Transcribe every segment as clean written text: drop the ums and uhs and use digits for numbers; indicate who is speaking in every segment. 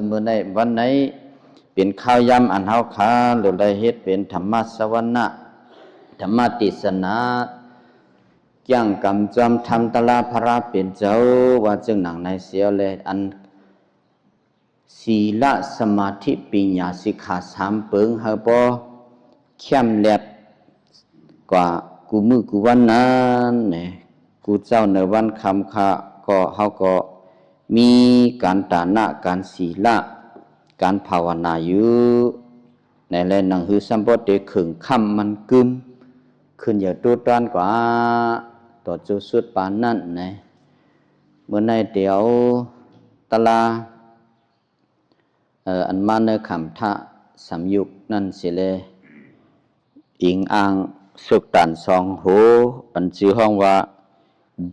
Speaker 1: มื้อใดวันไหนเป็นข้าวยำอันเฮาค้าหรือได้เฮ็ดเป็นธรรมะสวรรณะธรรมติสนาจ้างกำจอมทำตลาพระเป็นเจ้าว่าจึงหนังในเสียวเลยอันศีลสมาธิปัญญาสิกขาสามเปิงเฮาบ่เข้มแลบกว่ากูมือกูวันนั้นเนี่ยกูเจ้าในวันคำค่ะก็เฮาก็มีการตานะการศีละการภาวนาอยู่ในแลหนังหือสัมปติขึงค่ำมันกึมขึ้นอย่าตัวตอนกว่าต่อจุสุดปานนั่นนะเมื่อในเดี๋ยวตลาอันมาเนคำทะสามยุคนั่นสิเลยอิงอ่างสุกตันสองโหปันชื่อห้องว่า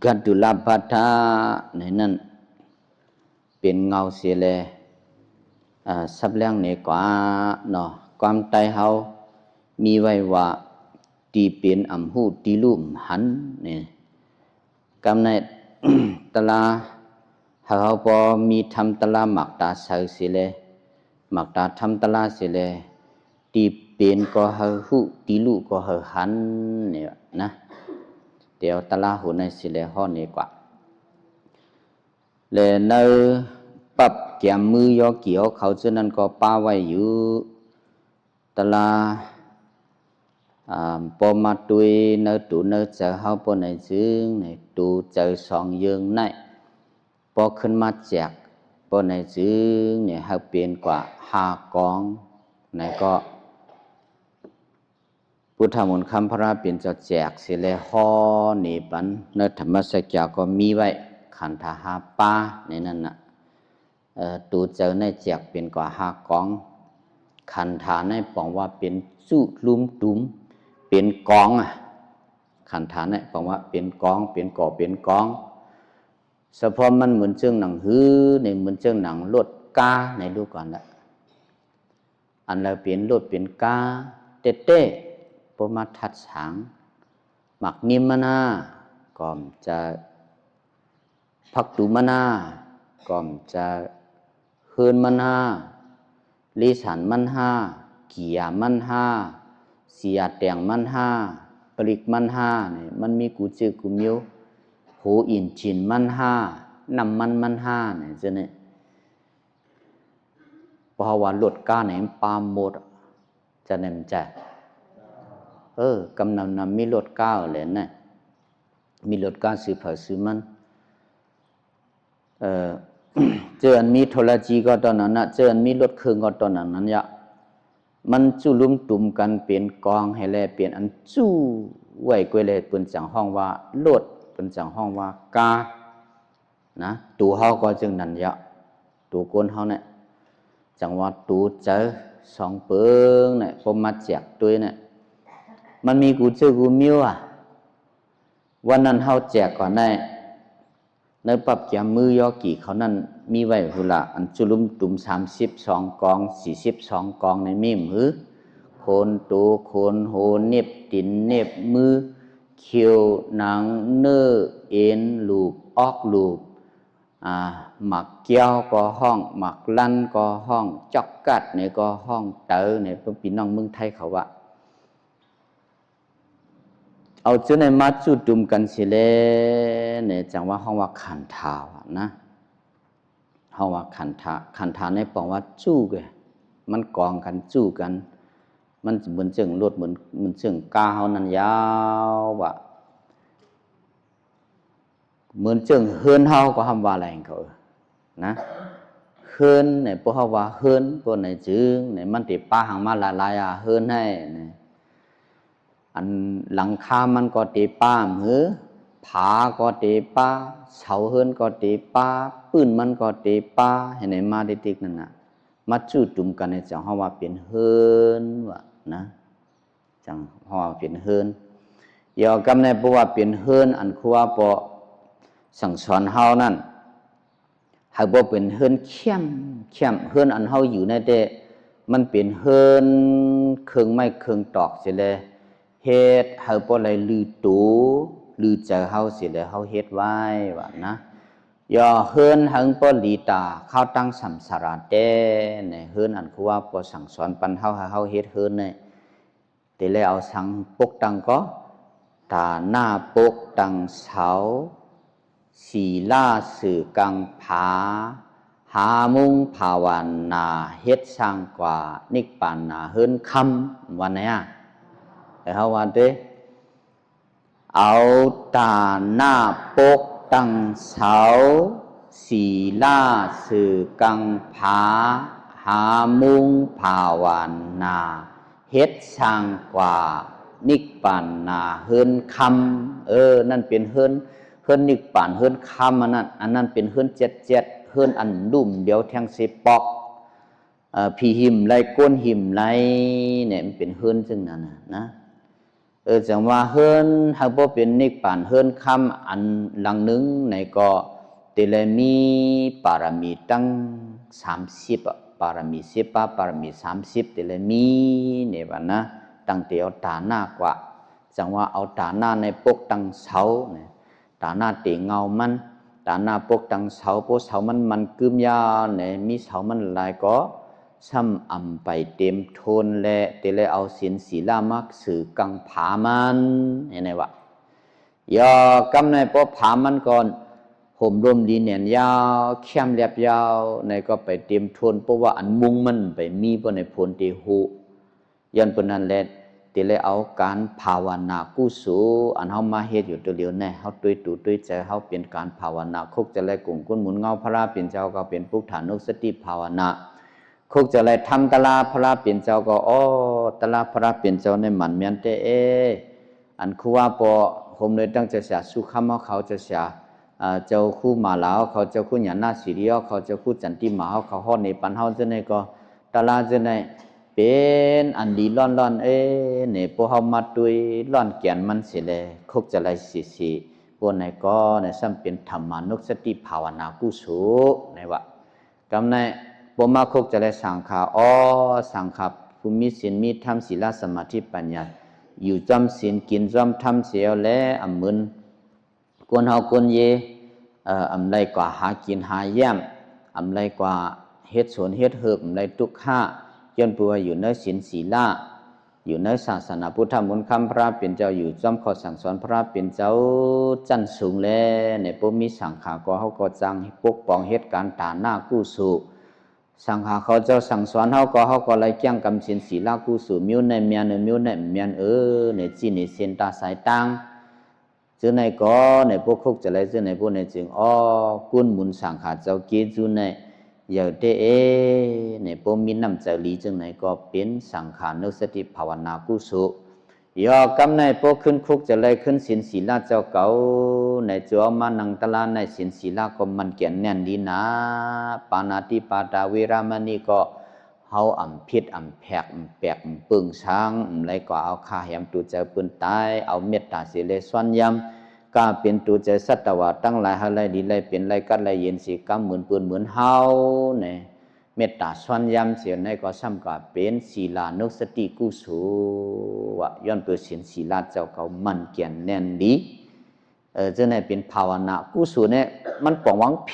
Speaker 1: กัดดุลาบัตาในนั้นเป็นเงาเสียเลยสับเลี้ยงในกว่าเนาะความใจเฮามีไว้ว่าตีเป็นอำหูตีลุ่มหันเนี่ยกำในตลาเฮาพอมีทำตลาหมักตาเสือเสียเลยหมักตาทำตลาเสียเลยตีเป็นก็เฮาหูตีลุ่ก็เฮาหันเนี่ยนะเดี๋ยวตลาหูในเสียเลยห้อนี้กว่าเลยในปรับแกมมือยอเกี่ยวเขาฉะนั้นก็ป้าไว้อยู่ตลาพอมาตุยเนื้อตูเนื้อเจอเฮาปนในจึงในตูเจอสองยืงในพอขึ้นมาแจกปนในจึงเนี่ยเฮาเปลี่ยนกว่า5กองในก็พุทธมนต์คำพระเปลี่ยนจะแจกสิเลยห่อนี่ปันเนื้อธรรมสัจจะก็มีไว้ขันธา5ป้าในนั้นน่ะตูเจอในแจกเป็นกว่า5กองขันธาในปองว่าเป็นจุลุมตุ้มเป็นกองขันธาในปองว่าเป็นกองเป็นก่อเป็นกองเฉพาะมันเหมือนเชิงหนังฮื้อในเหมือนเชิงหนังลดกาในดูก่อนละอันเราเปลี่ยนลดเปลี่ยนกาเต้เต้ปมาทัดฉางหมักนิมมนาก่อมจะพักตุมนาก่อมจะเฮินมนาลิสันมันห้ากิยามันห้าเสียแตงมันห้าปริกมันห้าเนี่ยมันมีกูจือกูมิ้วโหอินจินมันห้านำมันห้าเนี่ยจะเนี่ยเพราะว่าลดก้าเนี่ยปามหมดจะเนี่ยมันจะกำนำมีลดก้าเลยนะมีลดก้าซื้อเผาซื้อมันเจออันมีโทรจีก็ตอนนั้นนะเจออันมีรถเครื่องก็ตอนนั้นยะมันจู่ลุมตุ่มกันเปลี่ยนกองให้แลเปลี่ยนอันจู่ไว้กวยเลยเปิ้นจังห้องว่ารถเปิ้นจังห้องว่ากานะตูเฮาก็จึงนั่นยะตูโกนเฮาเนี่ยจังว่าตูเจอสองเปิงเนี่ยพอมาแจกตัวเนี่ยมันมีกูเจอกูมิ้ววันนั้นเฮาแจกก่อนได้ในปรับแกมมือยอกี่เขานั่นมีไว้หุละอันจุลุมตุ่ม32กอง42กองในมีมือโคนตูโคนโหเน็บตินเน็บมือเขียวหนังเนื้อเอ็นลูบออกลูบหมักเกี้ยวก็ห้องหมักลั่นก็ห้องจอกกัดเนี่ยก็ห้องเต๋อเนี่ยพวกพี่น้องเมืองไทยเขาว่าเอาจนในมัดจุดุมกันสิเลเนี่ยจังว่าห้องว่าขันธาวนะห้องว่าขันธาในปองว่าจู้แกมันกองกันจู้กันมันเหมือนเชิงรถเหมือนเชิงกาเฮานั่นยาวว่ะเหมือนเชิงเฮือนเฮาก็ทำว่าอะไรเขานะเฮือนเนี่ยพวกเฮาว่าเฮือนพวกไหนจึงเนี่ยมันติป้าหางมาหลายเฮือนให้เนี่ยอันหลังคามันก็ตีป้ามหือผาก็ตีป้าเสาเฮือนก็ตีป้าปืนมันก็ตีป้าเห็นไหมมาได้ติ๊กนั่นน่ะมาจู่จุ่มกันในจังห้อว่าเป็นเฮือนว่ะนะจังห้อว่าเป็นเฮือนยอกำในเพราะว่าเป็นเฮือนอันคือว่าพอสั่งสอนเฮานั่นหากว่าเป็นเฮือนเข้มเฮือนอันเฮาอยู่ในเดมันเป็นเฮือนเครื่องไม้เครื่องตอกเสียเลยเฮ็ดเฮาบ่ได้ลือตูลือเจอเฮาสิแล้วเฮาเฮ็ดไว้ว่านะ ยอเฮือนหังปอลีตาเข้าตั้งสัมสาระเต้เนี่ยเฮือนอันคือว่าปอสั่งสอนปันเฮาเฮ็ดเฮือนเนี่ยแต่เลยเอาสังปกตังก็ตาหน้าปกตังเสาศีลาสื่อกังผาหามุงภาวนาเฮ็ดสร้างกว่านิกปานนาเฮือนคำวันไหนอ่ะแต่เขาวันเต้เอาตาหน้าปกตังเสาศีลาสื่อกังผาหามุงภาวนาเฮ็ดสร้างกว่านิกปานนาเฮือนคำนั่นเป็นเฮือนนิกปานเฮือนคำอันนั้นเป็นเฮือนเจ็ดเฮือนอันดุ่มเดียวแทงสิปอกผีหิมไรก้นหิมไรเนี่ยมันเป็นเฮือนซึ่งนั่นนะจังว่าเฮือนหากบ่เป็นนิกปานเฮือนคำอันหลังนึงในก็เตเลมีปารมีตั้ง30ปารมี10ปารมี30เตเลมีเนี่ยว่านะตั้งแต่เอาตาหน้ากว่าจังว่าเอาตาหน้าในปกตั้งเสาเนี่ยตาหน้าเตเงามันตาหน้าปกตั้งเสาพวกเสามันกึมยาเนี่ยมีเสามันหลายก็ซ้ำอำไปเต็มโทนและเตเลยเอาศีลศีลามักสื่อกังผามันเห็นไหมวะยอกำในพวกผามันก่อนห่มร่มดีเนียนยาวเข้มเรียบยาวในก็ไปเตรียมทนเพราะว่าอันมุงมันไปมีบนในพลตีหูยันปนันแลตีเลยเอาการภาวนากุศลอันเฮามาเฮ็ดอยู่ตัวเดียวแน่เฮาด้วยตูด้วยใจเฮาเป็นการภาวนาคุกจะไล่กลุ่มกุนหมุนเงาพระเป็นเจ้าก็เป็นพุทธานุสติภาวนาคุกจะไล่ทำตลาพระเป็นเจ้าก็ตลาพระเป็นเจ้าในหมันเมียนเตอันคือว่าพอผมเลยตั้งจะเสียสุขามเขาจะเสียเจ้าคู่มาลาวเขาเจ้าคู่หยานาสิริยเขาเจ้าคู่จันติมาเขาฮอดในปันเฮาจะในก็ตลาจะในเป็นอันดีร้อนเนี่ยพวกเฮามาตุยร้อนแก่นมันเสียเลยคุกจะไล่สิพวกไหนก็ในซ้ำเป็นธรรมานุสติภาวนากุศลในว่ากำในพวกมาคุกจะไล่สังขาสังขาภูมิศีลมีธรรมศีลสมาธิปัญญาอยู่จำศีลกินจำธรรมเสียวและอำมึนกวนเฮากวนเยอำไรกว่าหากินหาแย้มอำไรกว่าเฮ็ดสวนเฮ็ดเหิบอำไรทุกข้าย้อนปัวอยู่ในศีลศีลาอยู่ในศาสนาพุทธมนต์คำพระเป็นเจ้าอยู่จำข้อสั่งสอนพระเป็นเจ้าจันสูงแลในปุมีสังขาก็เฮาก็จังปกป้องเฮ็ดการตาหน้ากู้สู่สังขาเขาเจ้าสั่งสอนเฮาก็ไล่เกี่ยงกำศีลศีลากู้สู่มิวในเมียนมิวในเมียนในจีในเส้นตาสายตังจึงในก็ในพวกคุกจะไล่จึงในพวกในจึงกุนหมุนสังขาเจ้าเกจุในอย่าเตในพวกมีน้ำใจลีจึงในก็เป็นสังขานุสติภาวนากุศลยอกำในพวกขึ้นคุกจะไล่ขึ้นศีลศีลาเจ้าเก่าในจัวมานังตลาในศีลศีลาก็มันเกี่ยนแน่นดีนะปานาติปาตาเวรามณีก็เฮาอำพิษอำแผกอำแปกปึงช้างไรก็เอาข้าแหมตูเจอปืนตายเอาเมตตาสิเลสวนยำก็เป็นตูเจอสัตวะตั้งหลายหลายดีหลายเป็นหลายกัดหลายเย็นสิกำเหมือนปืนเหมือนเฮาเนี่ยเมตตาสวนยำเสียในก็ซ้ำกับเป็นศีลานุสติกุศลวะย้อนเปิดศีลศีลาเจ้าเขามันเกี่ยนแน่นดีจะในเป็นภาวนากุศลเนี่ยมันปองวังเพ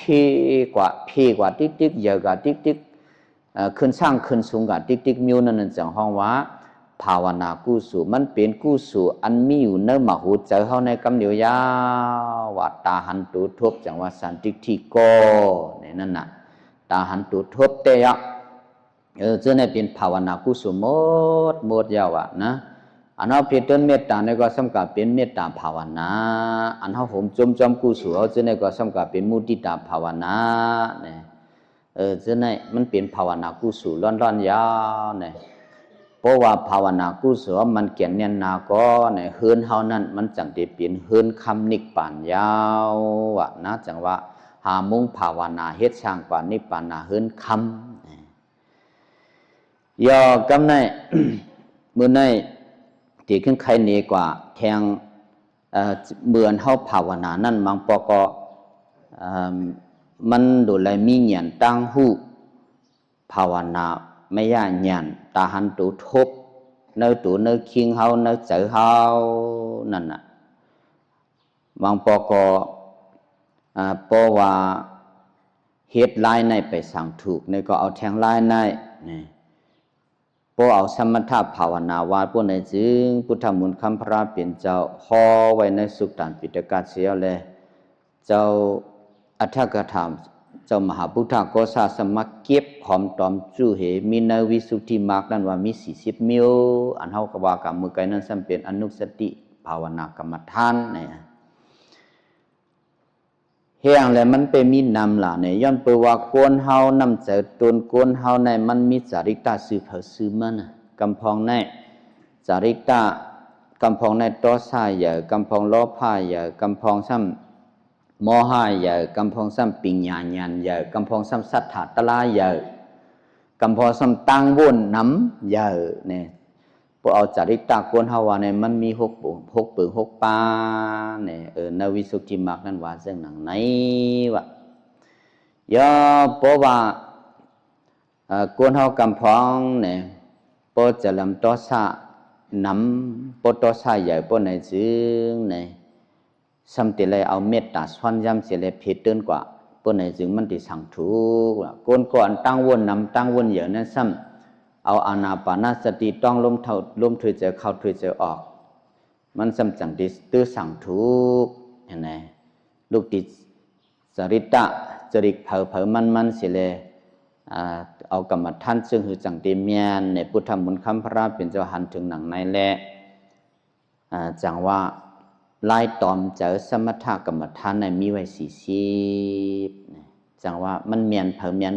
Speaker 1: กว่าติ๊กเยอะกว่าติ๊กขึ้นสร้างขึ้นสูงกับติ๊กมิวนั่นจังห้องว่าภาวนากุศลมันเป็นกุศลอันมีอยู่ในมหูใจเฮาในกำเดียวยาวว่าตาหันตุทบจังว่าสันติทิโกเนี่ยนั่นน่ะตาหันตุทบเตยะจะในเป็นภาวนากุศลหมดยาวนะอันเฮาเพียรเมตตาในก็สำกับเป็นเมตตาภาวนาอันเฮาห่มจมกุศลจะในก็สำกับเป็นมุติตาภาวนาเนี่ยจะในมันเป็นภาวนากุศลร้อนยาวเนี่ยเพราะว่าภาวนากุศลมันเกี่ยนเนียนนาก็เนี่ยเฮือนเฮานั้นมันจังได้เป็นเฮือนคำนิกปานยาวว่ะนะจังว่าหามุงภาวนาเฮ็ดสร้างปานนิปานาเฮือนคำยอกำในมื้อในที่ขึ้นใครเหนือกว่าแทงเหมือนเฮาภาวนานั่นมังปอก็มันโดยไรมีเงียนตั้งหูภาวนาไม่ย่าเงียนตาหันตูทบเนื้อตูเนื้อคิงเฮาเนื้อเจอเฮานั่นน่ะบางปอก็ เพราะว่าเฮ็ดลายในไปสั่งถูกในก็เอาแทงลายในนี่พอเอาสมถะภาวนาวาพวกในจึงพุทธมนต์คำพระเป็นเจ้าฮอไว้ในสุตตันปิฎกเสียเลยเจ้าอัฏฐกถามเจ้ามหาพุทธโกษาสมัครเก็บหอมตอมจูเหมีในวิสุทธิมรรคนั้นว่ามี40มิวอันเฮาก็ว่ากับมือไกนั้นซั่นเป็นอนุสติภาวนากรรมฐานเนี่ยเฮียงแล้วมันไปมีนำล่ะเนี่ยย้อนเปว่าโกนเฮานำเจอตนโกนเฮาในมันมีจาริกตาสืบเผสืบมันกำพองในจาริกตากำพองในตอสายใหญ่กำพองล้อผ้าใหญ่กำพองซ้ำโมหะใหญ่กำพองซ้ำปิญญาญาณใหญ่กำพองซ้ำสัทธาตลาใหญ่กำพองซ้ำตังวนน้ำใหญ่เนี่ยพอเอาจาริกตาโกนเฮาว่าเนี่ยมันมี6ปึง6ปาเนี่ยในวิสุทธิมรรคนั้นว่าซึ่งหนังไหนวะย่อเพราะว่าโกนเฮากำพองเนี่ยพอจะลำตอสะน้ำพอตอสะใหญ่พอในซึ่งเนี่ยซ้ำติเลยเอาเมตตาสอนย้ำเสียเลยเพชรเตือนกว่าพอในซึ่งมันติสั่งถูกโกนก่อนตั้งวนน้ำตั้งวนเยอะนั้นซ้ำเอาอานาปานสติต้องลมถอยใจเข้าถอยใจออกมันสำจังดิตื้อสั่งถูกเห็นไหมลูกติสริตะจริกเผอมันเสียเลยเอากรรมฐานซึ่งคือจังติเมียนในพุทธมนต์คำพระเป็นเจ้าหันถึงหนังในแหละจังว่าไล่ตอมเจอสมถะกรรมฐานในมีไว้40จังว่ามันเมียนเผอเมียน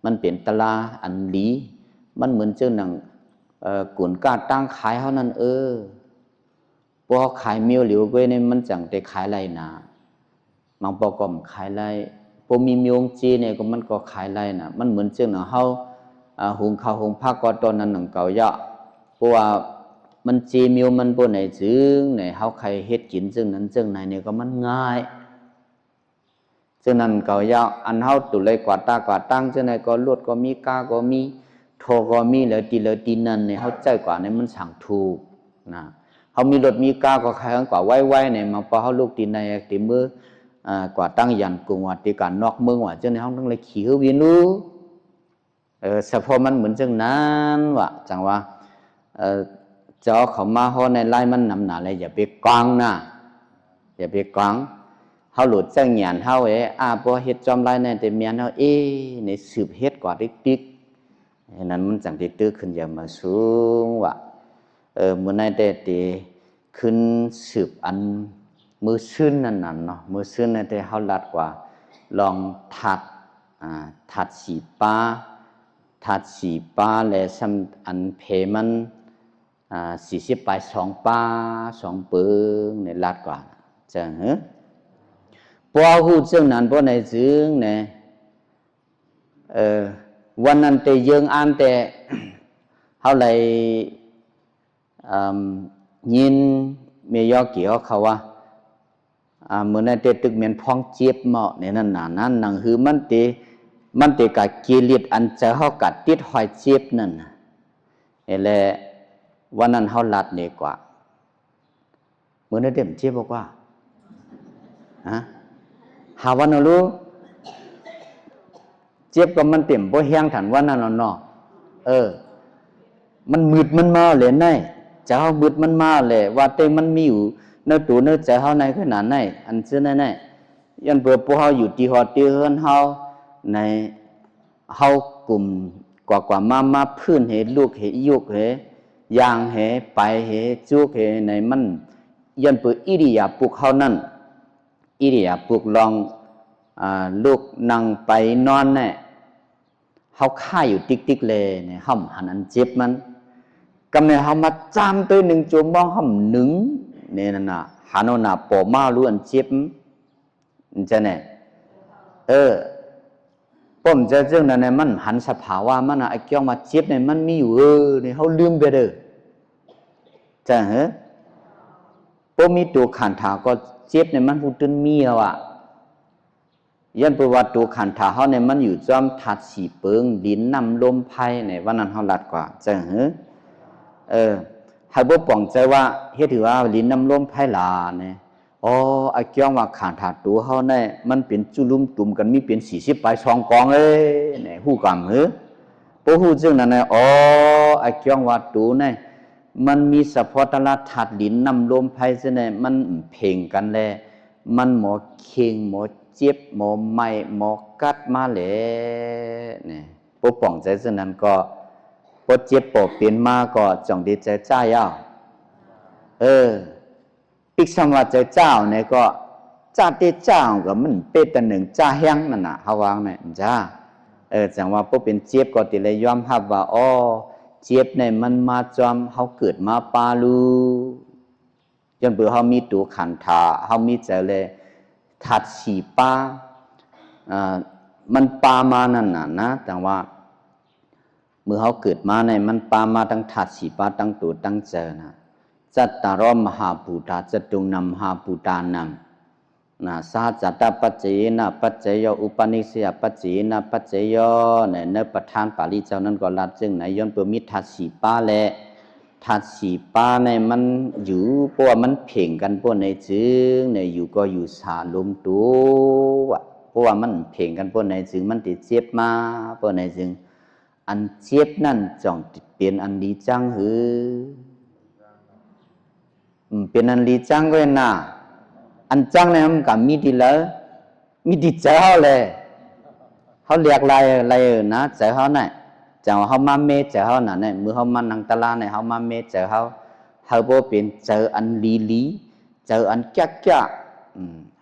Speaker 1: มันเป็นตลาอันลีมันเหมือนเจ้าหนังกุนก้าตั้งขายเขานั่นพอขายเมียวเหลียวก้วยเนี่ยมันจังแต่ขายไรนะมังปอกอมขายไรพอมีเมียวจีเนี่ยก็มันก็ขายไรนะมันเหมือนเจ้าหนังเขาหุงข้าวหุงผักก็ตอนนั้นหนังเก่าเยอะเพราะว่ามันจีเมียวมันบนไหนจึงไหนเขาใครเฮ็ดกินจึงนั้นจึงไหนเนี่ยก็มันง่ายจึงนั้นเก่าเยอะอันเขาตุเลยกว่าตากว่าตั้งจึงไหนก็ลวดก็มีกาก็มีโทก็มีเลยตีนั่นเนี่ยเขาใจกว่าเนี่ยมันสั่งถูกนะเขามีรถมีก้าก็ใครกว่าไว้เนี่ยมาพอเขาลูกตีในตีมือกว่าตั้งยันกรุงว่าตีการนอกเมืองว่าเจ้าในห้องต้องเลยขี่เขาวินูเฉพาะมันเหมือนจังนั้นว่ะจังว่าเจ้าเขามาเขาในไล่มันนำหนาเลยอย่าไปกวางนะอย่าไปกวางเขาหลุดจังหยานเขาพอเฮ็ดจอมไล่ในแต่เมียนเขาในสืบเฮ็ดกว่าติ๊กนั้นมันจังติตื้อขึ้นอย่างมาสูงว่ะเมื่อในแต่ตีขึ้นสืบอันมือซึ้นนั่นเนาะมือซึ้นในแต่เขาลัดกว่าลองถัดสีป้าและซ้ำอันเพมัน40 ปลาย2 ป้า2 ปึงในลัดกว่าจังพอหูจึงนั้นพอในจึงเนี่ยวันนั้นแต่ยังอ่านแต่เขาเลยยินเมียเกี่ยวเขาว่าเมื่อนั้นแต่ตึกเหมือนพ้องเจ็บเหมาะในนั้นนั้นหนังคือมันเตกับกิเลสอันเจอเขากัดติดหอยเจ็บนั่นแหละวันนั้นเขาลัดเนี่ยกว่าเมื่อนั้นเต็มเจ็บบอกว่าหาวันนั้นรู้เจ็บก็มันเต็มบ่แห้งถันว่านั่นเนาะมันมืดมันมาเลยไงเจ้ามืดมันมาเลยว่าเต็มมันมีอยู่ในตัวในใจเฮาในขนาดไหนอันซื่อนั่นยันเปิดพวกเฮาอยู่ที่ฮอดที่เฮือนเฮาในเฮากลุ่มกว่ามาพื้นให้ลูกให้ยุกให้ย่างให้ไปให้จุกให้ในมันยันเปิดอิริยาบถเฮานั่นอิริยาบถลองลูกนั่งไปนอนเนี่ยเขาฆ่าอยู่ติ๊กเลยเนี่ยห้ำหันอันเจ็บมันกำเนิดเขามาจามตัวหนึ่งจมมองห้ำหนึ่งเนี่ยน่ะหันเอาหน้าปอมาล้วนเจ็บจะเนี่ยผมจะเรื่องนั้นเนี่ยมันหันสภาวะมันไอ้เกี่ยวมาเจ็บเนี่ยมันมีอยู่เนี่ยเขาลืมไปเลยจะผมมีตัวขันถาก็เจ็บเนี่ยมันพูดถึงมีแล้วอ่ะยันประวัติตัวขันถาเขาเนี่ยมันอยู่จอมถัดสีเปิงดินนำลมไพ่เนี่ยวันนั้นเขาลัดกว่าจังให้บ่ป่องใจว่าเฮ็ดถือว่าดินนำลมไพ่ลาเนี่ย อ๋อไอ้เกี่ยวว่าขันธาตุเฮาเนี่ยมันเป็นจุลุ่มตุ่มกันมีเป็น40ปลาย2กองเอ้เนี่ยฮู้กำหือบ่ฮู้จึงนั้นน่ะอ๋อไอ้เกี่ยวว่าตูเนี่ยมันมีเฉพาะตละธาตุดินน้ำลมไฟซะเนี่ยมันเพ่งกันแลมันหมอเข่งหมอเจ็บหมอไหม้หมอกัดมาแหละเนี่ยบ่ป้องใจซะนั้นก็บ่เจ็บบ่เป็นมาก็จ้องดีใจจ้ายาวปิกสมว่าใจเจ้าเนี่ยก็จ้าเตเจ้าก็มันเป็นแต่หนึ่งจ้าแห้งนั่นน่ะเฮาวางเนี่ยจ้าจังว่าบ่เป็นเจ็บก็ติเลยยอมรับว่าอ๋อเจ็บเนี่ยมันมาจอมเฮาเกิดมาปาลูจนเบื่อเฮามีตัวขันธาเฮามีใจเลยทัดสีปามันปามานั่นน่ะนะแต่ว่าเมื่อเฮาเกิดมาเนี่ยมันปามาตั้งทัดสีปาตั้งตัวตั้งใจนะจัตตารมหาภูตาจตุงนำมหาภูตานังนะสาจัตตปัจเจนะปัจเจโยอุปนิสัยปัจเจนะปัจเจโยเนี่ยในประธานปาลีเจ้านั้นก็รับจึงในย้อนเปิดมิทัดสีป้าและทัดสีป้าในมันอยู่เพราะว่ามันเพ่งกันพวกในจึงในอยู่ก็อยู่สาลมตัวเพราะว่ามันเพ่งกันพวกในจึงมันติดเจ็บมาพวกในจึงอันเจ็บนั่นจ่องติดเปลี่ยนอันดีจังหือเป็นอันลีจังก็น่ะอันจังเนี่ยมันกับมีดีเลยมีดีเจ้าเลยเขาเรียกอะไรนะเจ้าเขาเนี่ยเจ้าเขามาเมเจ้าเขาน่ะเนี่ยมือเขามานังตะลาเนี่ยเขามาเมเจ้าเขาบ่เป็นเจ้าอันลีเจ้าอันแก่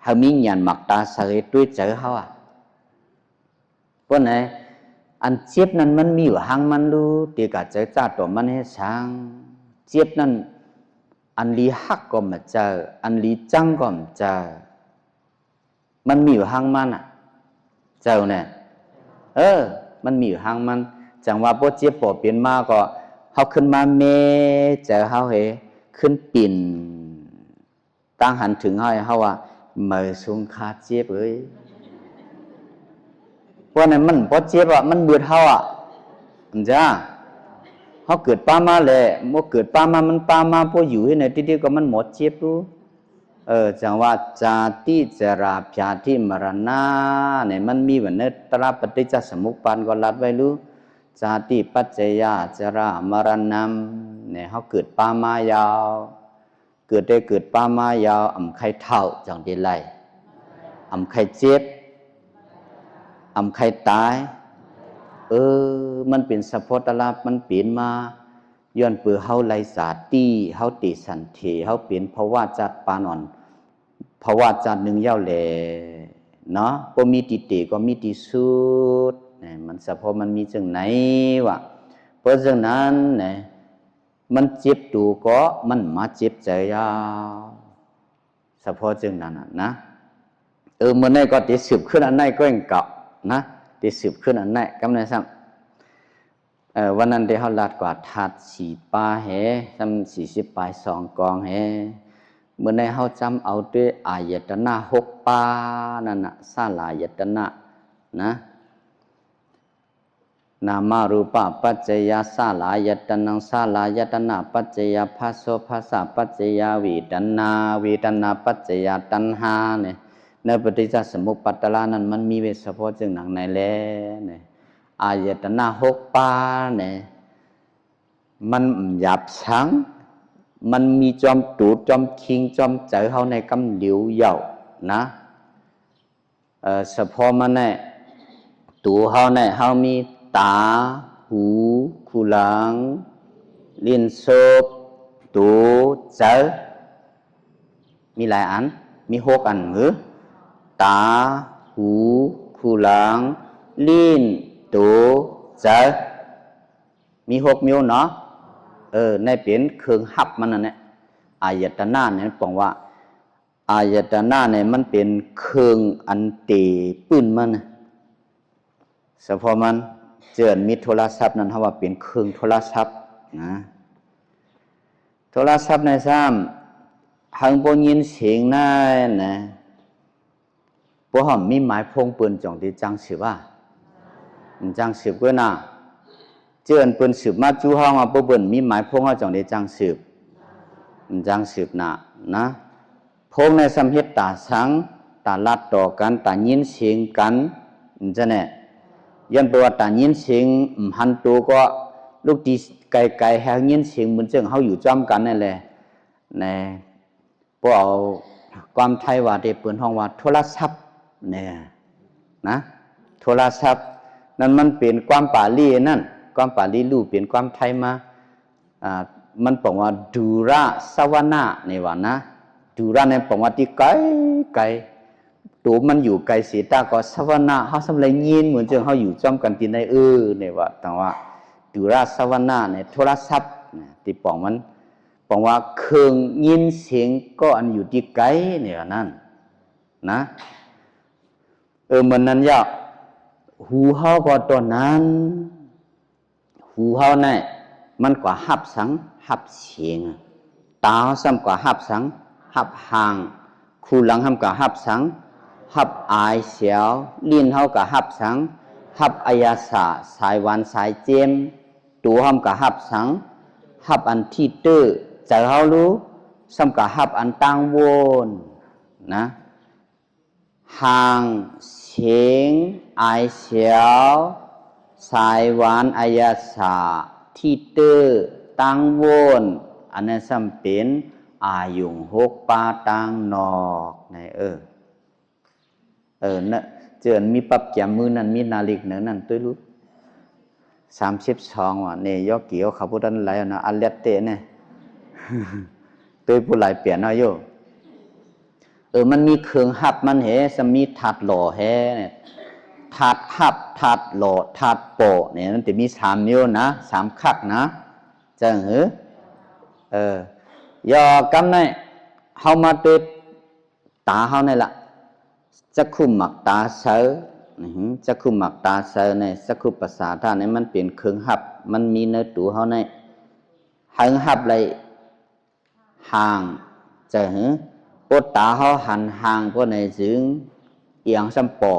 Speaker 1: เขามีญาณมักตาเสยด้วยเจ้าเขาพวกนี้อันเจ็บนั้นมันมีอยู่หางมันรู้ตีกับเจ้าจ้าตัวมันให้ช้างเจ็บนั้นอันลีฮักก็มาเจออันลีจังก็มาเจอมันมีอยู่หางมันเจ้าเนี่ยมันมีอยู่หางมันจังว่าบ่เจ็บบ่เป็นมาก็เฮาขึ้นมาเมเจอเฮาเฮขึ้นปิ่นตั้งหันถึงเฮาว่าเมื่อสงคาเจ็บเอ้ยเพราะนั้นมันบ่เจ็บมันเบื่อเฮาจ้าเขาเกิดป้ามาเลยเมื่อเกิดป้ามามันป้ามาพออยู่ที่ไหนที่ก็มันหมดเจ็บรู้จังว่าจาติจราพยาธิมรณะเนี่ยมันมีแบบนี้ตราปฏิจจสมุปบาทก็รัดไว้รู้จาติปัจเจยจรามรณะเนี่ยเขาเกิดป้ามายาวเกิดป้ามายาวอ่ำไข่เท่าจังดีไรอ่ำไข่เจ็บอ่ำไข่ตายมันเป็นสะโพธลาภมันเปลี่ยนมาย้อนเปือเฮาไลสาตีเฮาติสันเถเฮาเปลี่ยนภาวะจัดปานอนภาวะจัดหนึ่งเย้าแหล่เนาะบ่มีติเตก็มีติสุดเนี่ยมันสะโพมันมีจังไหนวะเพราะฉะนั้นเนี่ยมันเจ็บตัวก็มันมาเจ็บใจยาวสะโพจังนั้นนะเมื่อไหร่ก็ติสืบขึ้นอันไหนก็ยังเก่านะติสืบขึ้นอันไหนกำลังซ้ำวันนั้นได้เขาลัดกว่าทัดสีปลาแห่ซ้ำ40ปลาย2กองแห่เมื่อในเขาจำเอาด้วยอายตนะ6ปานั่นน่ะศาลายตนะนะนามารูปะปัจจยศาลายตนังศาลายตนะปัจจยภาโสภาษาปัจจยเวทนาปัจจยตัณหาเนี่ยในปฏิจจสมุปบาทลานั้นมันมีเวทเฉพาะจึงหนังในแลเนี่ยอายตนะ6ปาเนี่ยมันหยาบช้างมันมีจอมตูดจอมคิงจอมเจอเฮาในกำเหลียวเหย่านะเฉพาะมันเนี่ยตัวเฮาเนี่ยเฮามีตาหูคูหลังลิ้นโซบตัวเจอมีหลายอันมี6อันหรือตาหูคูหลังลิ้นตัวเจอมี6นิ้วเนาะในเป็นเครื่องหับมันนั่นแหละอายตนะเนี่ยบอกว่าอายตนะเนี่ยมันเป็นเครื่องอันเตปื้นมันเฉพาะมันเจือนมีโทรศัพท์นั้นเขาว่าเป็นเครื่องโทรศัพท์นะโทรศัพท์ในซ้ำหังบ่ยินเสียงนั่นนะบ่หอมมีหมายพงปืนจ่องที่จังสืบว่าจังสืบก็น่ะเจือนปืนสืบมาจู้ห้องว่าบ่เบิ่นมีหมายพงเฮาจ่องได้จังสืบน่ะนะพ พงในสัมเหตุตาสังตาลัดต่อกันตายินเสียงกันจะเนี่ยยันตัวตายินเสียงหันตัวก็ลูกตีไกลๆแหงยินเสียงเหมือนเจ้าเขาอยู่จ้อมกันนั่นแหละในพวกเอาความไทยว่าเด็กเปิดห้องว่าโทรศัพท์เนี่ยนะโทรศัพท์นั่นมันเป็นความปาลีนั่นความปาลีรูปเป็นความไทยมามันบอกว่าดูระสวนาในวันนะดูระในบอกว่าที่ไกลตัวมันอยู่ไกลเสียตาก็สวนาเขาสำเร็จยินเหมือนเจ้าเขาอยู่จ้อมกันที่ในในว่าแต่ว่าดูระสวนาในโทรศัพท์ที่บอกมันบอกว่าเครื่องยินเสียงก็อันอยู่ที่ไกลเนี่ยนั่นนะเหมือนนั้นย่ะหูเฮาก็ตัวนั้นหูเฮาเนี่ยมันกว่าหับสังหับเสียงตาซ้ำกว่าหับสังหับห่างคู่หลังทำกว่าหับสังหับอายเสียวลิ้นเฮากว่าหับสังหับอายาสาสายหวานสายเจมตัวทำกว่าหับสังหับอันที่ตื้อใจเฮารู้ซ้ำกว่าหับอันตั้งวนนะห่างเสียงอายเสียวสายหวานอายาสาที่เตอตังวนอันนั้นซ้ำเป็นอายุงหกปาตังนอกในนะเจอมีปับแกมมือนั้นมีนาฬิกานั้นตัวรู้32ว่ะเนี่ยยอเกี่ยวเขาพูดอันไรนะอันเล็ดเตะเนี่ยตัวผู้หลายเปลี่ยนเอาโยมันมีเครื่องหับมันเหสมีถัดหล่อแฮเนี่ยถัดหับถัดหล่อถัดโปะเนี่ยมันจะมี3 นิ้วนะ3 คักนะจังยอกำเนี่ยเฮามาติดตาเฮานี่ล่ะจักขุมักตาเสอจักขุมักตาเสอเนี่ยจักขุประสาทเนี่ยมันเป็นเครื่องหับมันมีในตัวเฮาเนี่ยหังหับเลยห่างจังปวดตาเขาหันห่างพวกในจึงเอียงซ้ำปอ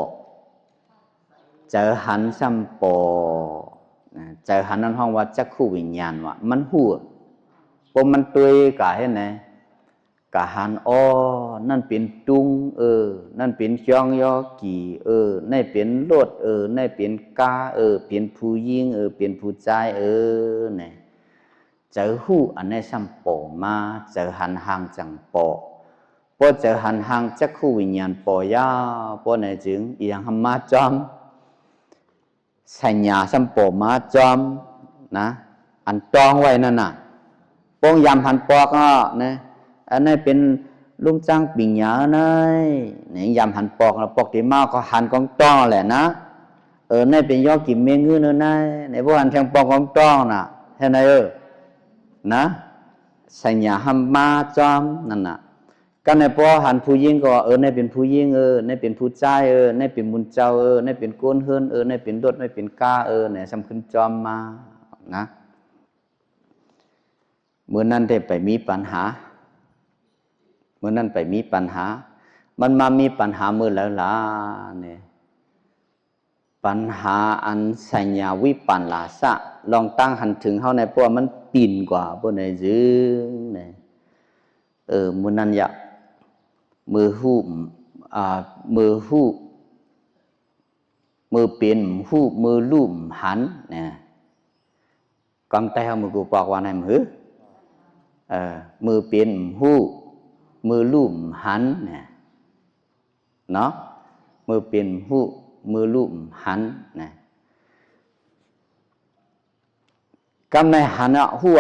Speaker 1: เจอหันซ้ำปอเจอหันนั่นห้องว่าจักคู่วิญญาณว่ามันหัวพวกมันตุยกะเห็นไหมกะหันนั่นเป็นตุงนั่นเป็นจองยอกี่นั่นเป็นรถนั่นเป็นกาเป็นผู้ยิงเป็นผู้ใจเนี่ยเจอหูอันนี้ซ้ำปอมาเจอหันห่างจังปอพอเจอหันห่างจักคู่วิญญาณปอยาพอในจึงอย่างหมาจอมสัญญาสัมปมาจอมนะอันตองไว้นั่นน่ะปงยำหันปอกนะอันนี้เป็นลุงจ้างปิ่งหยาเนี่ยยำหันปอกนะปอกที่มาก็หันกองตองแหละนะนี่เป็นยอกิมเมงื้อเนอะนะในพวกหันแทงปอกกองตองน่ะเห็นไหมนะสัญญาหันมาจอมนั่นน่ะกันในพอหันผู้ยิงก็ในเป็นผู้ยิงในเป็นผู้ใจในเป็นมุนเจ้าในเป็นก้นเฮิรนในเป็นรถในเป็นก้าเนี่ยสำคัญจอมมานะเมื่อนั้นได้ไปมีปัญหามันมามีปัญหาเมื่อแล้วล่ะเนี่ยปัญหาอันสัญญาวิปันลาสะลองตั้งหันถึงเขาในพวกมันปีนกว่าพวกในจึงเนี่ยมื่อนั้นอยากมือเป็นหูมือลุ่มหันเนี่ยกำแต่มือกูบอกว่าไหนมือเป็นหูมือลุ่มหันเนี่ยเนาะมือเป็นหูมือลุ่มหันเนี่ยกำในหันหัว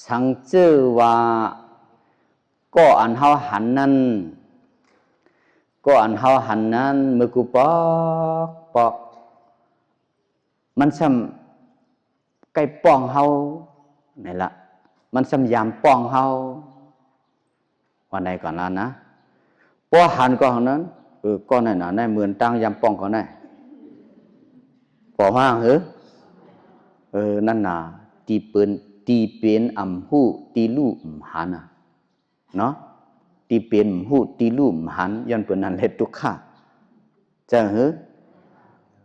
Speaker 1: สังเจอว่าก็อันเฮาหันนั้นมือกูปอกมันซ้ำใกล้ป้องเฮานี่ละมันซ้ำยามป้องเฮาวันใดก่อนนั้นนะพอหันก็ของนั้นก็นั่นน่ะในเหมือนตั้งยามป้องก็ได้ปอมากนั่นน่ะตีเป็นอำหูตีลูกหันน่ะเนาะตีเป็นหูตีลุ่มหันย้อนเปินนั้นเฮ็ดทุกข้าจัง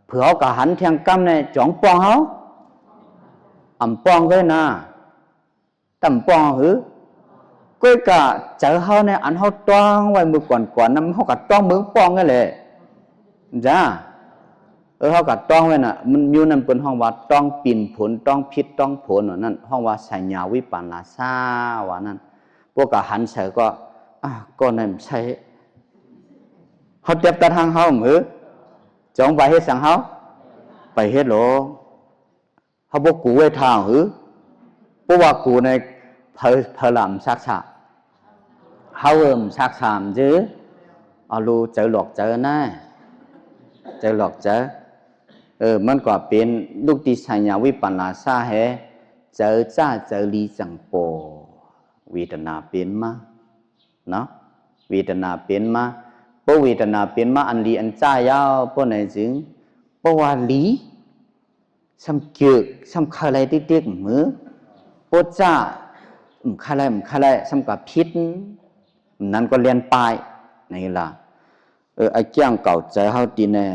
Speaker 1: เผื่อเขากะหันเทียงกำในจ่องปองเขาอำปองไว้นะตำปอง ก็กะเจอเขาเนี่ยอันเขาต้องไว้มือก่อนนั้นเขากะต้องมือป้องกันเลยจ้าเขากะต้องไว้น่ะมันมีนั่นเป็นห้องว่าต้องปิ่นผลต้องพิษต้องผลนั่นห้องว่าสัญญาวิปัสนาซาว่านั่นพวกกะหันเฉยก็นั่นใช่เขาเจ็บตาทางเขาหรือจงไปเฮ็ดสังเขาไปเฮ็ดหรอเขาบอกกูไว้ทางหรือเพราะว่ากูในเพลำซักษาเขาซักษามchứรู้เจอหลอกเจอนะเจอหลอกเจอมันก็เป็นลูกที่สัญญาวิปัสนาซาเหเจอจ้าเจอลีจังโปเวทนาเป็นมาเนาะเวทนาเป็นมาเพราะเวทนาเป็นมาอันลีอันจ้ายาวเพราะไหนจึงเพราะว่าลีซ้ำเกือกซ้ำคาไรติ๊กๆมือเพราะจ้าคาไรซ้ำกับพิษนั้นก็เรียนปลายนี่ล่ะไอ้เจ้าเก่าใจเฮาตีแน่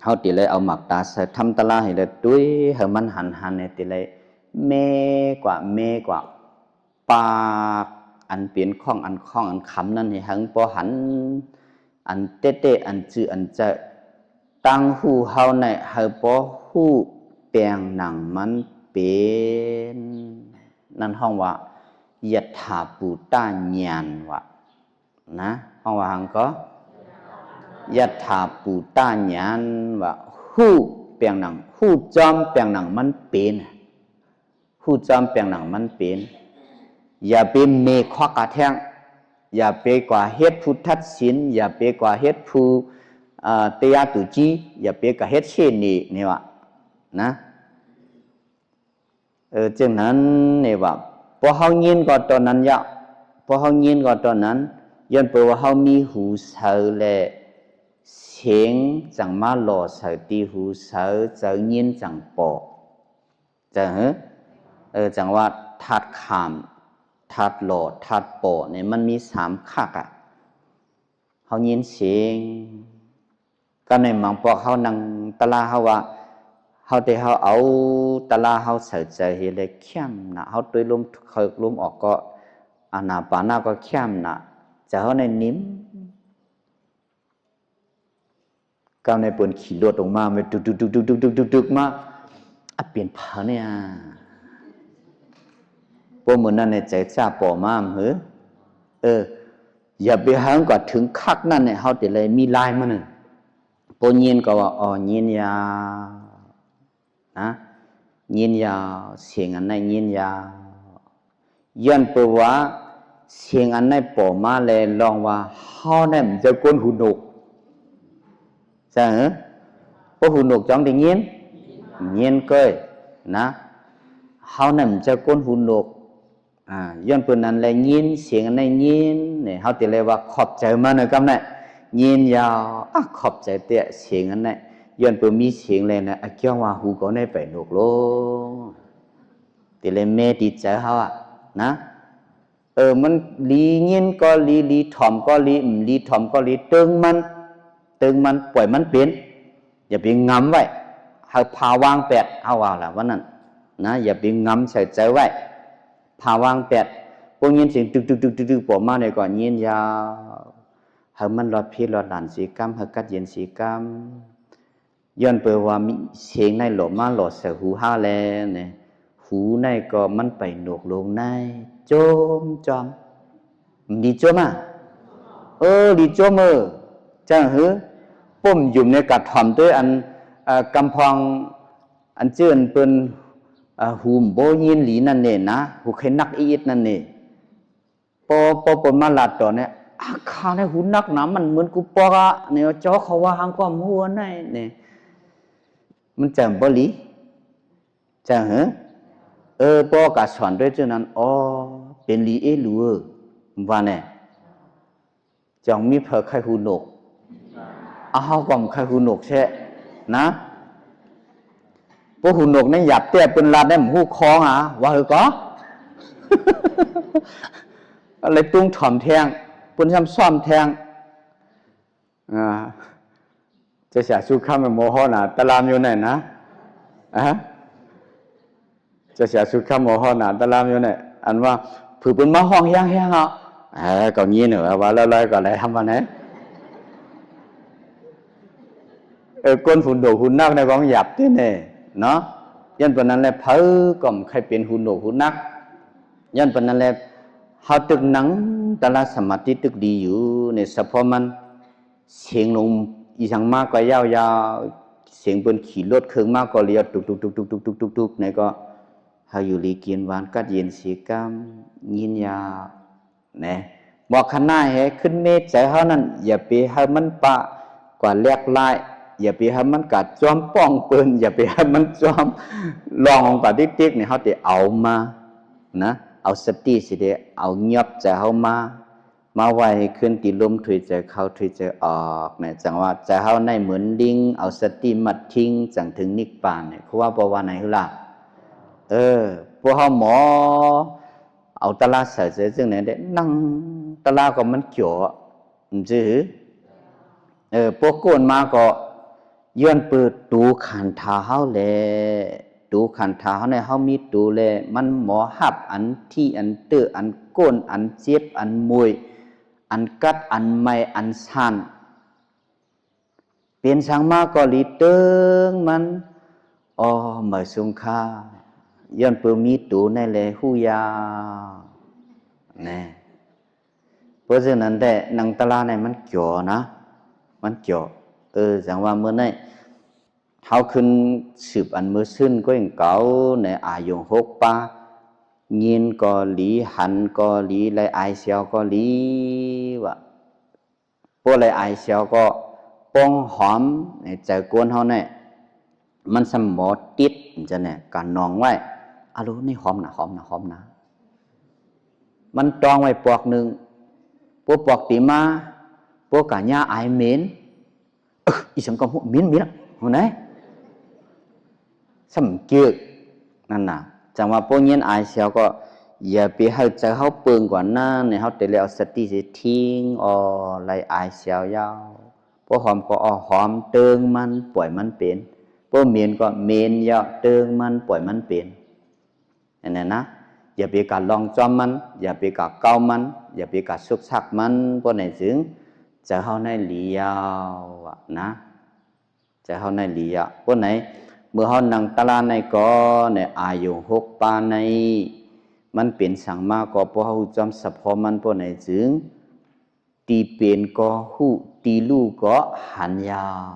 Speaker 1: เฮาตีเลยเอาหมักตาใส่ทำตะลาให้เลยด้วยให้มันหันเนี่ยตีเลยเมกว่าปากอันเปลี่ยนข้องอันคำนั่นให้หังพอหันอันเตะอันจื้ออันจะตั้งหูเฮาในให้พอหูแปลงหนังมันเป็นนั่นห้องว่ายัตถาปูตาญาณวะนะห้องว่าหังก็ยัตถาปูตาญาณวะหูแปลงหนังหูจอมแปลงหนังมันเป็นหูจอมแปลงหนังมันเป็นอย่าไปเมฆกะแทงอย่าไปกว่าเฮ็ดผู้ทัดสินอย่าไปกว่าเฮ็ดผู้เตียตุจีอย่าไปกว่าเฮ็ดเช่นนี้นี่วะนะจึงนั้นนี่ว่าพอเฮายินก็ตอนนั้นยะพอเฮายินก็ตอนนั้นย้อนเปว่าเฮามีหูเสือและเสียงจังมาหล่อเสือตีหูเสือจะยินจังปอจังจังว่าทัดขามทัดหล่อทัดปอเนี่ยมันมี3คักอ่ะเฮายินเสียงก็ในมังปอเฮานั่งตะลาเฮาว่าเฮาแต่เฮาเอาตะลาเฮาใส่ใจเฮ็ดเลยเข้มนะเฮาตัวลมเข้าลมออกก็อานาปานาก็เข้มนะจะเฮาในนิ่มก้าวในปนขี่รถออกมามันดุกมาเปลี่ยนผาเนี่ยพวกมันนั่นในใจจ้าปอมาหืออย่าไปหางก็ถึงคักนั่นเนี่ยเฮาแต่เลยมีลายมานึงปนยินก็ว่ายินยานะยินยาเสียงอันนั้นยินยาย้อนเปว่าเสียงอันนั้นปอมาเลยลองว่าเฮาเนี่ยมันจะก้นหูหนกใช่เหรอพวกหูหนกจังได้ยินเกยนะเฮาเนี่ยมันจะก้นหูหนกย้อนเปนั้นเลยยินเสียงอันนั้นยินเนี่ยเฮาติเลยว่าขอบใจมันนะกำเนี่ยยินยาวขอบใจเตะเสียงอันนั้นย้อนเปมีเสียงเลยนะเกี่ยวว่าหูก็ได้ไปหนกโลติเลยแม่ดีใจเฮานะมันลียินก็ลีถ่อมก็ลีถ่อมก็ลีตึงมันปล่อยมันเป็นอย่าไปงำไว้ให้พาวางแปดเฮาว่าล่ะว่านั่นนะอย่าไปงำใส่ใจไว้พาวางแปดพวกยินเสียงตึกปอมาเนี่ยก่อนยินยาวให้มันรอดพี่รอดหลานสีกรรมให้กัดเย็นสีกรรมย้อนเปว่ามีเสียงในหลอมาหลอใส่หูห้าแลเนี่ยหูในก็มันไปหนวกลงในจอมดีจมดีจมจังหือปุ่มอยู่ในกัดถ่อมด้วยอันกำพองอันเจือนเป็นหูมโบยินหลีนั่นเนี่ยนะหูเคนักอีดนั่นเนี่ยปอมาลัดต่อเนี่ยข้าในหูนักหนามันเหมือนกูปอกะเนี่ยจ้อเขาว่าหางก็มัวในเนี่ยมันจำบ่ลีจังหือปอกะสอนด้วยจุนั้นเป็นลีลัวว่าเนี่ยจังมีเผอไข่หูหนกเฮาก็ไข่หูหนกแช่นะพวกหูหนกนี่หยับเตี้ยเป็นลาดได้หูคองว่าก็อะไรตุ้งถ่อมแทงปุ่นซ้ำซ้อมแทงจะเสียสู้ข้ามไปโมโหน่ะตะลามอยู่ไหนนะจะเสียสู้ข้ามโมโหน่ะตะลามอยู่ไหนอันว่า ผือเป็นมาห้องแห้งๆอ่ะก็งี้nữaว่าเลยก็เลยทำว่าไหนก้นหุ่นโดหุ่นนักในกองหยับที่เนี่ยเนาะยันปนนั้นแหละเพ้อก็ใครเป็นหุ่นโดหุ่นนักยันปนนั้นแหละเขาตึกหนังแต่ละสมาธิตึกดีอยู่เนี่ยเฉพาะมันเสียงลงอีสังมากก็ยาวๆเสียงเป็นขี่รถเครื่องมากก็เลี้ยวตุกๆเนี่ยก็เขาอยู่ลีกินหวานกัดเย็นสีกำยินยาเนี่ยบอกขนาดให้ขึ้นเมฆใจเขานั้นอย่าไปให้มันปะกว่าแลกไล่อย่าไปให้มันกัดจอมป้องปืนอย่าไปให้มันจอมลองกว่าติ๊กๆเนี่ยเขาจะเอามานะเอาสติสิเดเอาเงียบใจเขามาไว้ขึ้นตีลมถุยใจเข้าถุยใจออกเนี่ยจังว่าใจเขาในเหมือนลิงเอาสติมัดทิ้งจังถึงนิพพานเนี่ยเขาว่าบอกว่าไหนล่ะพวกเขาหมอเอาตลาดใส่ใจจึงไหนได้นั่งตลาดก็มันเกี่ยวจื้อพวกโกนมาก็ย้อนเปิดตูขันเท้าแลตูขันเท้าเนี่ยเขามีตูแลมันหมอหับอันที่อันเตออันโกนอันเจ็บอันมวยอันกัดอันไม่อันสั่นเป็นสังมาก็ลีเติงมันเหมยสุงคาย้อนเปิดมีตูในแลหูยาเนี่ยเพราะฉะนั้นแต่นังตลาเนี่ยมันเกี่ยวนะมันเกี่ยวจังว่าเมื่อไหร่เขาขึ้นสืบอันมือซึ่นก็ยังเก่าในอายุ6 ปียินก็หลีหันก็หลีไรไอเสียวก็หลีวะพวกไรไอเสียวก็ป้องหอมในใจกวนเขาเนี่ยมันสมอติดจะเนี่ยการนองไว้รู้นี่หอมนะมันตองไว้ปอกหนึ่งพวกปอกตีมาพวกกะญ่าไอเหม็นอีสังก็เหม็นหัวไหนสำเกียกนั่นน่ะจังว่าพวกเงี้ยไอเสียวก็อย่าไปให้ใจเขาเปิงกว่านั้นเนี่ยเขาแต่แล้วสติสิทิ้งไรไอเสียวยาวพวกหอมก็หอมเติงมันปล่อยมันเป็นพวกเหม็นก็เหม็นยาวเติงมันปล่อยมันเป็นอันนั้นนะอย่าไปกัดลองจอมมันอย่าไปกัดเกามันอย่าไปกัดสุกชักมันพวกไหนถึงจะเข้าในเหลียวนะจะเข้าในเหลียวพวกไหนเมื่อเขานั่งตลาดในก็ในอายุ6 ปีในมันเป็นสังมาก็พวกเขาจำสะพอมันพวกไหนถึงตีเป็นก็หูตีลูกก็หันยาว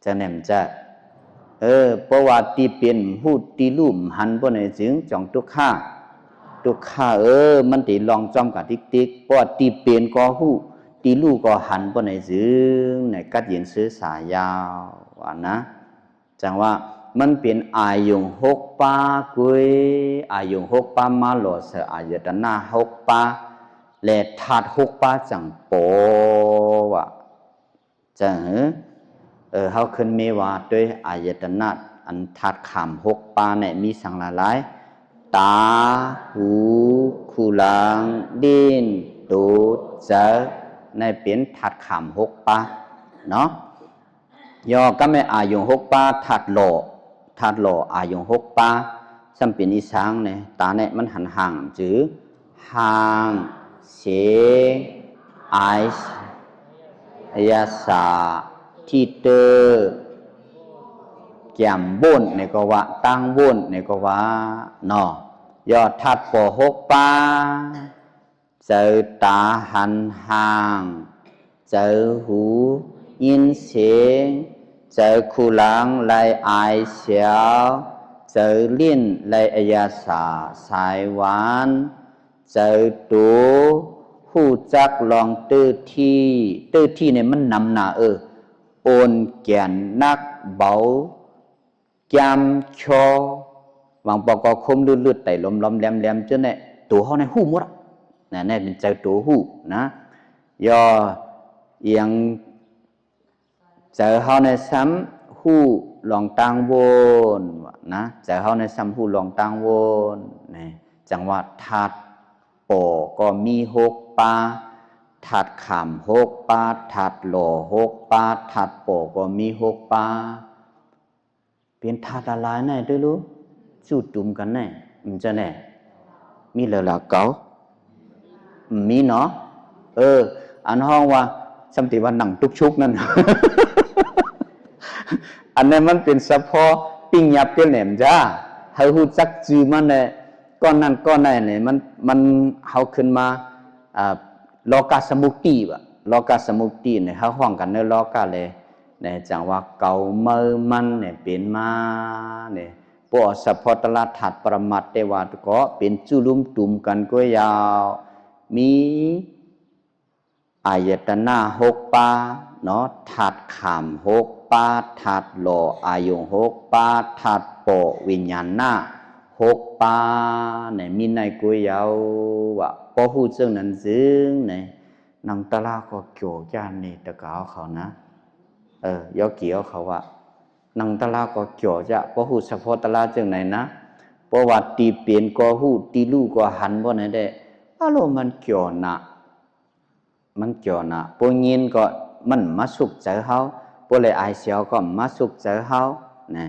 Speaker 1: จะแหนมจะเพราะว่าตีเป็นหูตีลูกหันพวกไหนถึงจองทุกข้ามันตีลองจอมกับติ๊กเพราะว่าตีเป็นก็หูตีลูกก็หันพวกไหนถึงในกัดเย็นซื้อสายยาวว่านะจังว่ามันเป็นอายุ6 ปีกุยอายุ6 ปีมาหล่อเสอายตนะ6 ปีและธาตุ6 ปีจังโปวะจังเขาขึ้นมีว่าด้วยอายตนะอันธาตุขาม6 ปีเนี่ยมีสังหลายตาหูคูหลังดินตูดเจในเป็นธาตุขาม6 ปีเนาะยอก็ไม่อายุ6 ปีธาตุโลอายุ6 ปีสัมปินิสังเนี่ยตาเนี่ยมันหันห่างจื้อห่างเสียงไอซ์ยาสาที่เตอแก้มบุญในก็ว่าตั้งบุญในก็ว่าเนาะยอดธาตุ6 ปีเจอตาหันห่างเจอหูยินเสียงเจอคูหลังไลไอเสียวเจอลิ้นไลอยาสาสายหวานเจอตูหูจักลองตื้อที่เนี่ยมันนำหนาโอนแก่นนักเบาจำชอบางปอกก็คมลืดๆไต่ลมแหลมจนเนี่ยตัวเขาในหูหมดเนี่ยเป็นใจตัวหูนะย่อยังเจอเขาในซ้ำหูลองตังวนนะเจอเขาในซ้ำหูลองตังวนเนี่ยจังหวัดธาตุปอก็มี6 ปีธาตุขาม6 ปีธาตุหล่อ6 ปีธาตุปอก็มี6 ปีเป็นธาตุอะไรเนี่ยด้วยรู้จุดจุ่มกันเนี่ยมันจะเนี่ยมีเหลือเก่า มีเนาะอันห้องว่าสำติว่าหนังตุกชุกนั่น อันนั้นมันเป็นเฉพาะปิ้งยับเปลี่ยนแหลมจ้าเฮาฮู้จักจื่อมันเนี่ยก้อนนั้นก้อนนั้นเนี่ยมันเฮาขึ้นมาโลกาสมุติบ่โลกาสมุติเนี่ยเฮาฮ้องกันในโลกาเลยเนี่ยจังว่าเก่าเมื่อมันเนี่ยเป็นมาเนี่ยพวกสัพพตละถัดประมัตเตวาก็เป็นจุลุมตุมกันก็ยาวมีอายตนะ6ปาเนาะถัดขาม6ปาถัดโลอายุ6ปาถัดโปวิญญาณ6ปาเนี่ยมีในกุยาวว่าพอฮู้จังนั้นจึงเนี่ยนังตะลาก็เกี่ยวญาณนี่ตะกาวเขานะยอเกี่ยวเขาว่านังตะลาก็เกี่ยวจะพอฮู้เฉพาะตะลาจังไหนนะเพราะว่าตีเปลี่ยนก็ฮู้ตีลู่ก็หันบ่ไหนได้อารมณ์มันเกี่ยวนะมันเกี่ยวนะปยินก็มันมาสุขใจเฮาปเลยอายเสียวก็มาสุขใจเฮานะ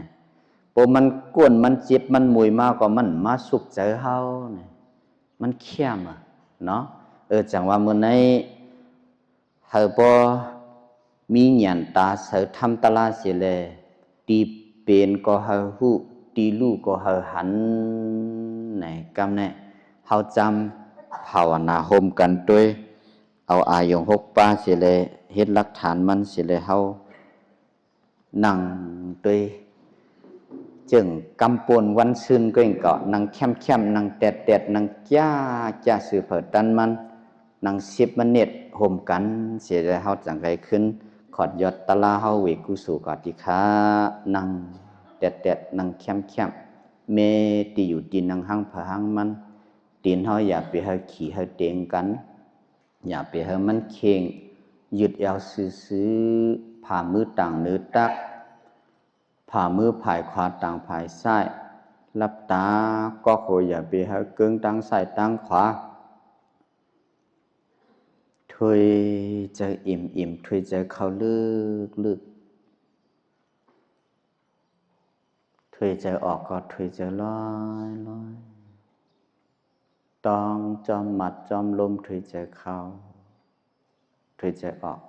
Speaker 1: ปมันกวนมันเจ็บมันมุยมาก็มันมาสุขใจเฮานะมันเข้มอ่ะเนาะจังว่ามื้อในเฮาบ่มีญาณตาเสทำตะลาสิแลตีเป็นก็เฮาฮู้ตีลู่ก็เฮาหันไหนกำแน่เฮาจำภาวนาโฮมกันด้วยเอาอายง6ปาสิเลยเฮ็ดหลักฐานมันสิเลยเฮานั่งด้วยจึงกำปวนวันซึนก็ยังเกาะนั่งเข้มๆนั่งแตดๆนั่งจ้าสืบเผิดตันมันนั่ง10มินิโฮมกันเสียเลยเฮาจังไดขึ้นขอดยอดตะลาเฮาเวกุสุกติคานั่งแตดๆนั่งเข้มๆเมติอยู่ตีนนั่งหังผะหังมันตีนเฮาอย่าไปเฮาขี่เฮาเตงกันอย่าไปให้มันเข่งยึดเอาซื้อผ่ามือต่างเนื้อตักผ่ามือผายขวาต่างผายซ้ายรับตาก็โคอย่าไปให้เกิงตั้งซ้ายตั้งขวาถอยใจอิ่มถอยใจเข้าลึกถอยใจออกก็ถอยใจลอยต้องจอมหมัดจอมลมถอยใจเข้าถอยใจออก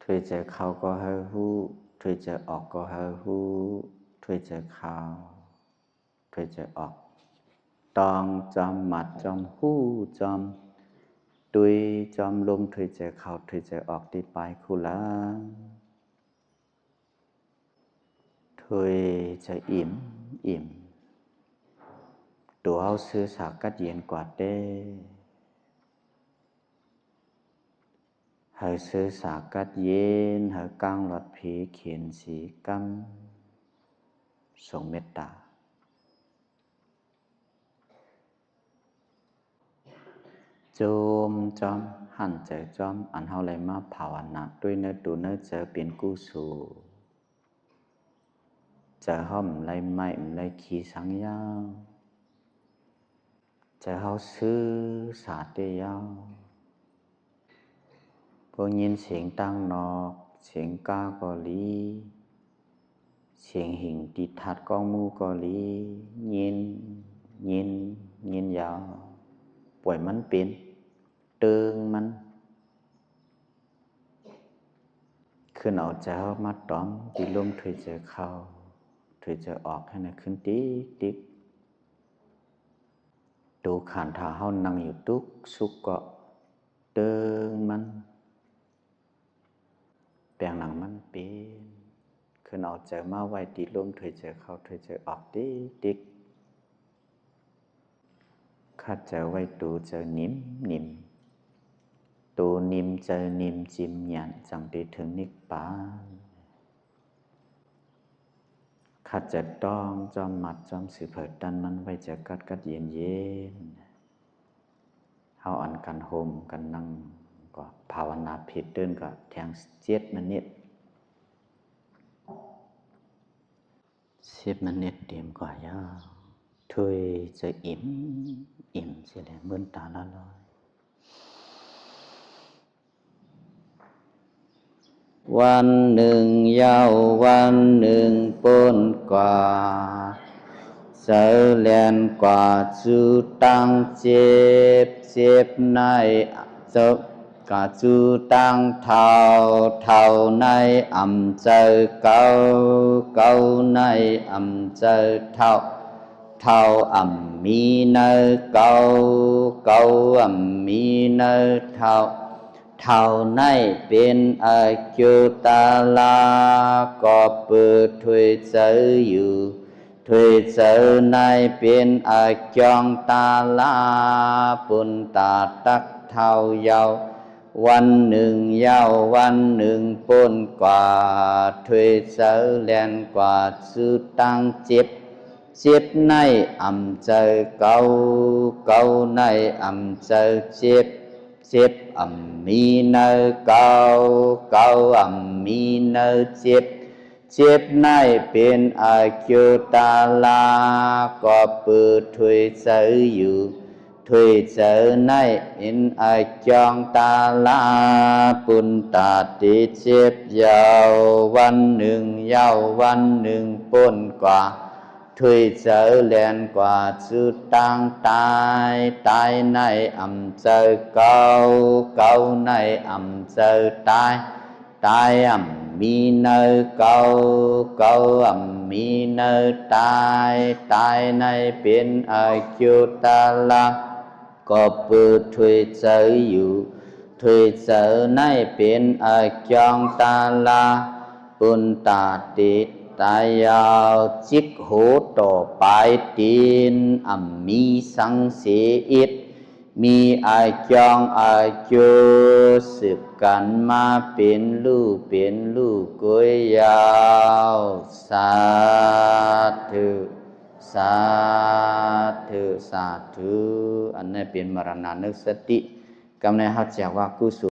Speaker 1: ถอยใจเข้าก็ให้ฮู้ถอยใจออกก็ให้ฮู้ถอยใจเข้าถอยใจออกต้องจอมหมัดจอมฮู้จอมตุยจอมลมถอยใจเข้าถอยใจออกที่ปลายคูหลังถอยใจอิ่มตัวเอาซื้อสากัดเย็นกว่าเต้เฮาซื้อสากัดเย็นเฮากลางหลอดผีเขียนสีกำส่งเมตตาจมจอมหันใจจอมอันเฮาเลยมาภาวนาด้วยเนื้อตูเนื้อเจอเป็นกุศลเจอห้อมไรไม่ไรขี้สังยาวเจอเฮาซื้อสาเตยาวพอยินเสียงตั้งนอกเสียงกาก็ลีเสียงหิ่งติดทัดกองมูก็ลียินยาวป่วยมันเป็นเติงมันขึ้นเอาเจ้ามาต้อมที่ลมถอยเจอเข้าถอยเจอออกให้นะขึ้นติ๊กดูขันท่าเฮานั่งอยู่ตุกสุกก็เติงมันแปลงหนังมันเป็นขึ้นเอาเจอมาไว้ที่ลมถอยเจอเข้าถอยเจอออกติ๊กข้าเจอไว้ตูเจอนิ่มตูนิ่มเจอนิ่มจิมหยันจังได้ถึงนิพพานข้าจะต้องจอมมัดจอมสืบเผิดดันมันไว้จะกัดเย็นเฮาอันกันโฮมกันนั่งก็ภาวนาผิดเดินก็แทง7 มินิ10 มินิเตรียมกว่ายาวถอยจะอิ่มเสียแล้วมื้นตาละลอยวันหนึ่งยาววันหนึ่งปนกว่า เสเลียนกว่าจูตังเจ็บเจ็บในเจ้ากาจูตังเท่าเท่าในอำเจอเก่าเก่าในอำเจอเท่าเท่าอำมีในเก่าเก่าอำมีในเท่าเท่าในเป็นอาจุตาลาก็เปิดถุยเจออยู่ถุยเจอในเป็นอาจองตาลาปุนตาตักเท่ายาววันหนึ่งยาววันหนึ่งป้นกว่าถุยเจอแลนกว่าสุตังเจ็บเจ็บในอำเจอเก่าเก่าในอำเจอเจ็บเจ็บอำมีเนอเก่าเก่าอำมีเนอเจ็บเจ็บในเป็นอาคิวตาลาก็เปิดถุยเจออยู่ถุยเจอในเป็นอาจองตาลาปุนตาติเจ็บยาววันหนึ่งยาววันหนึ่งป้นกว่าถุยเจอแลนกว่าสุดตังตายตายในอำเจอเก่าเก่าในอำเจอตายตายอำมีเนอเก่าเก่าอำมีเนอตายตายในเป็นอาคิวตาลาก็เปิดถุยเจออยู่ถุยเจอในเป็นอาจองตาลาปุนตาติตายาวจิกโหต่อปลายตีนมีสังเสอิดมีอาจองอาจูสืบกันมาเป็นลูกเป็นลูกกวยยาวสาธุสาธุสาธุอันนี้เป็นมรณานุสติกำเนิดหัดจากว่ากุศล